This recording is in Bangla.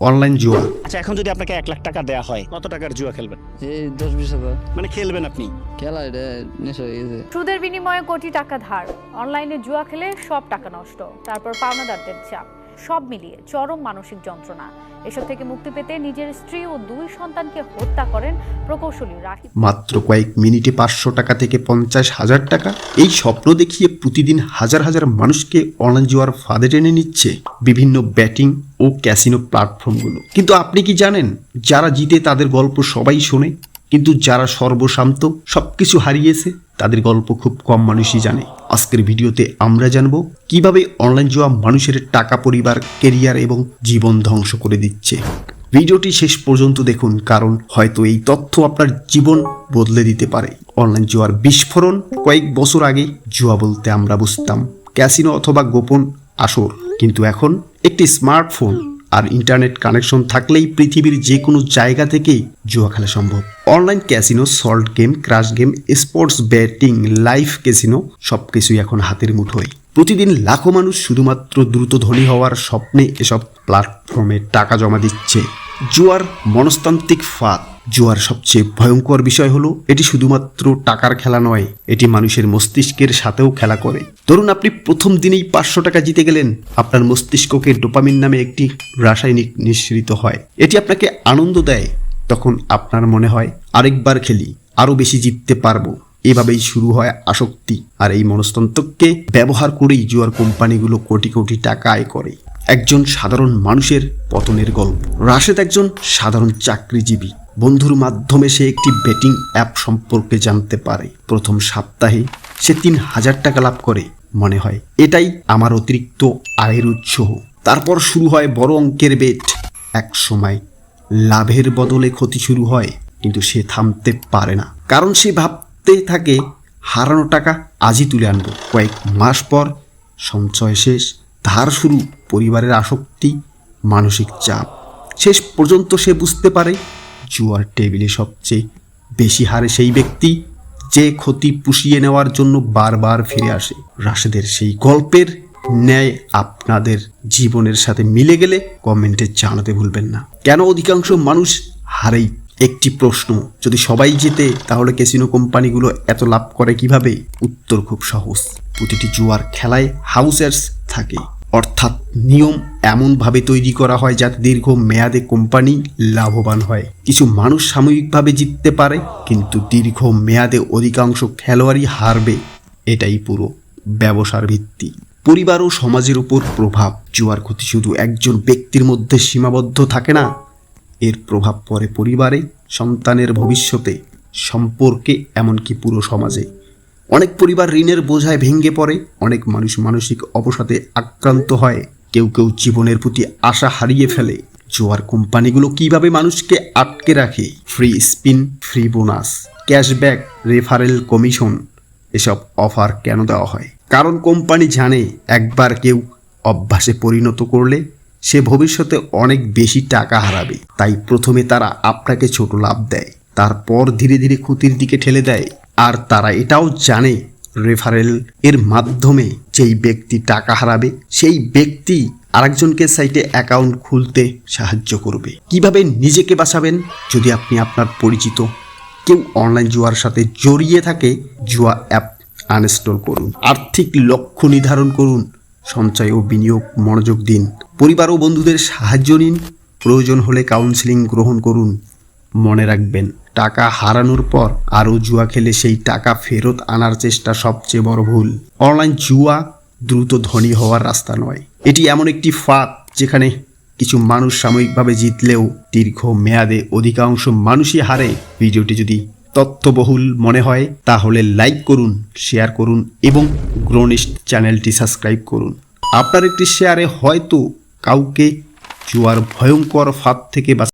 অনলাইন জুয়া। আচ্ছা, এখন যদি আপনাকে 1 লাখ টাকা দেওয়া হয়, কত টাকার জুয়া খেলবেন? এই 10-20 হাজার মানে খেলবেন আপনি? খেলা এটা নেশা হয়ে গেছে। সুদের বিনিময়ে কোটি টাকা ধার, অনলাইনে জুয়া খেলে সব টাকা নষ্ট, তারপর পাওনাদারদের চাপ, সব মিলিয়ে চরম মানসিক যন্ত্রণা। এসব থেকে মুক্তি পেতে নিজের স্ত্রী ও 2 সন্তানকে হত্যা করেন প্রকৌশলী রাকিব। মাত্র কয়েক মিনিটে 500 টাকা থেকে 50,000 টাকা, এই স্বপ্ন দেখিয়ে প্রতিদিন হাজার হাজার মানুষকে অনলাইন জুয়ার ফাঁদে টেনে নিচ্ছে বিভিন্ন ব্যাটিং ও ক্যাসিনো প্ল্যাটফর্মগুলো। কিন্তু আপনি কি জানেন, যারা জিতে তাদের গল্প সবাই শোনে, কিন্তু যারা সর্বশান্ত সবকিছু হারিয়েছে তাদের গল্প খুব কম মানুষই জানে। আজকের ভিডিওতে আমরা জানব কিভাবে অনলাইন জুয়া মানুষের টাকা, পরিবার, কেরিয়ার এবং জীবন ধ্বংস করে দিচ্ছে। ভিডিওটি শেষ পর্যন্ত দেখুন, কারণ হয়তো এই তথ্য আপনার জীবন বদলে দিতে পারে। অনলাইন জুয়ার বিস্ফোরণ। কয়েক বছর আগে জুয়া বলতে আমরা বুঝতাম ক্যাসিনো অথবা গোপন আসর, কিন্তু এখন একটি স্মার্টফোন আর ইন্টারনেট কানেকশন থাকলেই পৃথিবীর যে কোনো জায়গা থেকেই জুয়া খেলা সম্ভব। Online casino, salt game, crash game, sports batting, live casino সবকিছুই এখন হাতের মুঠোয়। প্রতিদিন লাখো মানুষ শুধুমাত্র দ্রুত ধনী হওয়ার স্বপ্নে এসব প্ল্যাটফর্মে টাকা জমা দিচ্ছে। জুয়ার মনস্তান্ত্রিক ফাঁদ। জুয়ার সবচেয়ে ভয়ঙ্কর বিষয় হলো এটি শুধুমাত্র টাকার খেলা নয়, এটি মানুষের মস্তিষ্কের সাথেও খেলা করে। ধরুন আপনি প্রথম দিনেই 500 টাকা জিতে গেলেন, আপনার মস্তিষ্ককে ডোপামিন নামে একটি রাসায়নিক নিঃসৃত হয়, এটি আপনাকে আনন্দ দেয়। তখন আপনার মনে হয় আরেকবার খেলি, আরো বেশি জিততে পারবো। এভাবেই শুরু হয় আসক্তি, আর এই মনস্তন্ত্রকে ব্যবহার করেই জুয়ার কোম্পানিগুলো কোটি কোটি টাকা আয় করে। একজন সাধারণ মানুষের পতনের গল্প। রাশেদ একজন সাধারণ চাকরিজীবী। বন্ধুর মাধ্যমে সে একটি বেটিং অ্যাপ সম্পর্কে জানতে পারে। প্রথম সপ্তাহে সে 3,000 টাকা লাভ করে। মনে হয় এটাই আমার অতিরিক্ত আয়ের উৎস। তারপর শুরু হয় বড় অঙ্কের বেট। এক সময় লাভের বদলে ক্ষতি শুরু হয়, কিন্তু সে থামতে পারে না, কারণ সে ভাবতে থাকে হারানো টাকা আজই তুলে আনবো। কয়েক মাস পর সঞ্চয় শেষ, ধার শুরু, পরিবারের আসক্তি, মানসিক চাপ। শেষ পর্যন্ত সে বুঝতে পারে জুয়ার টেবিলে সবচেয়ে বেশি হারে সেই ব্যক্তি যে ক্ষতি পুষিয়ে নেওয়ার জন্য বারবার ফিরে আসে। রাশেদের সেই গল্পের ন্যায় আপনাদের জীবনের সাথে মিলে গেলে কমেন্টে জানাতে ভুলবেন না। কেন অধিকাংশ মানুষ হারেই? একটি প্রশ্ন, যদি সবাই জেতে তাহলে ক্যাসিনো কোম্পানিগুলো এত লাভ করে কিভাবে? উত্তর খুব সহজ। প্রতিটি জুয়ার খেলায় হাউসার্স থাকে, অর্থাৎ নিয়ম এমনভাবে তৈরি করা হয় যাতে দীর্ঘ মেয়াদে কোম্পানি লাভবান হয়। কিছু মানুষ সাময়িকভাবে জিততে পারে, কিন্তু দীর্ঘ মেয়াদে অধিকাংশ খেলোয়াড়ই হারবে। এটাই পুরো ব্যবসার ভিত্তি। পরিবার ও সমাজের উপর প্রভাব। জুয়ার ক্ষতি শুধু একজন ব্যক্তির মধ্যে সীমাবদ্ধ থাকে না, এর প্রভাব পড়ে পরিবারে, সন্তানের ভবিষ্যতে, সম্পর্কে, এমনকি পুরো সমাজে। অনেক পরিবার ঋণের বোঝায় ভেঙে পড়ে, অনেক মানুষ মানসিক অবসাদে আক্রান্ত হয়, কেউ কেউ জীবনের প্রতি আশা হারিয়ে ফেলে। জুয়ার কোম্পানিগুলো কিভাবে মানুষকে আটকে রাখে? Free spin, free bonus, cashback, referral commission, এসব অফার কেন দেওয়া হয়? কারণ কোম্পানি জানে একবার কেউ অভ্যাসে পরিণত করলে সে ভবিষ্যতে অনেক বেশি টাকা হারাবে। তাই প্রথমে তারা আপনাকে ছোট লাভ দেয়, তারপর ধীরে ধীরে ক্ষতির দিকে ঠেলে দেয়। আর তারা এটাও জানে রেফারেল এর মাধ্যমে যেই ব্যক্তি টাকা হারাবে সেই ব্যক্তি আরেকজনকে সাইটে অ্যাকাউন্ট খুলতে সাহায্য করবে। কিভাবে নিজেকে বাঁচাবেন? যদি আপনি আপনার পরিচিত কেউ অনলাইন জুয়ার সাথে জড়িয়ে থাকে, জুয়া অ্যাপ আনইনস্টল করুন। আর্থিক লক্ষ্য নির্ধারণ করুন, সঞ্চয় ও বিনিয়োগ মনোযোগ দিন। পরিবার ও বন্ধুদের সাহায্য নিন, প্রয়োজন হলে কাউন্সেলিং গ্রহণ করুন। মনে রাখবেন, টাকা হারানোর পর আরও জুয়া খেলে সেই টাকা ফেরত আনার চেষ্টা সবচেয়ে বড় ভুল। অনলাইন জুয়া দ্রুত ধনী হওয়ার রাস্তা নয়, এটি এমন একটি ফাঁদ যেখানে কিছু মানুষ সাময়িকভাবে জিতলেও দীর্ঘ মেয়াদে অধিকাংশ মানুষই হারে। ভিডিওটি যদি তথ্যবহুল মনে হয় তাহলে লাইক করুন, শেয়ার করুন এবং গ্রোনিস্ট চ্যানেলটি সাবস্ক্রাইব করুন। আপনার একটি শেয়ারে হয়তো কাউকে জুয়ার ভয়ঙ্কর ফাঁদ থেকে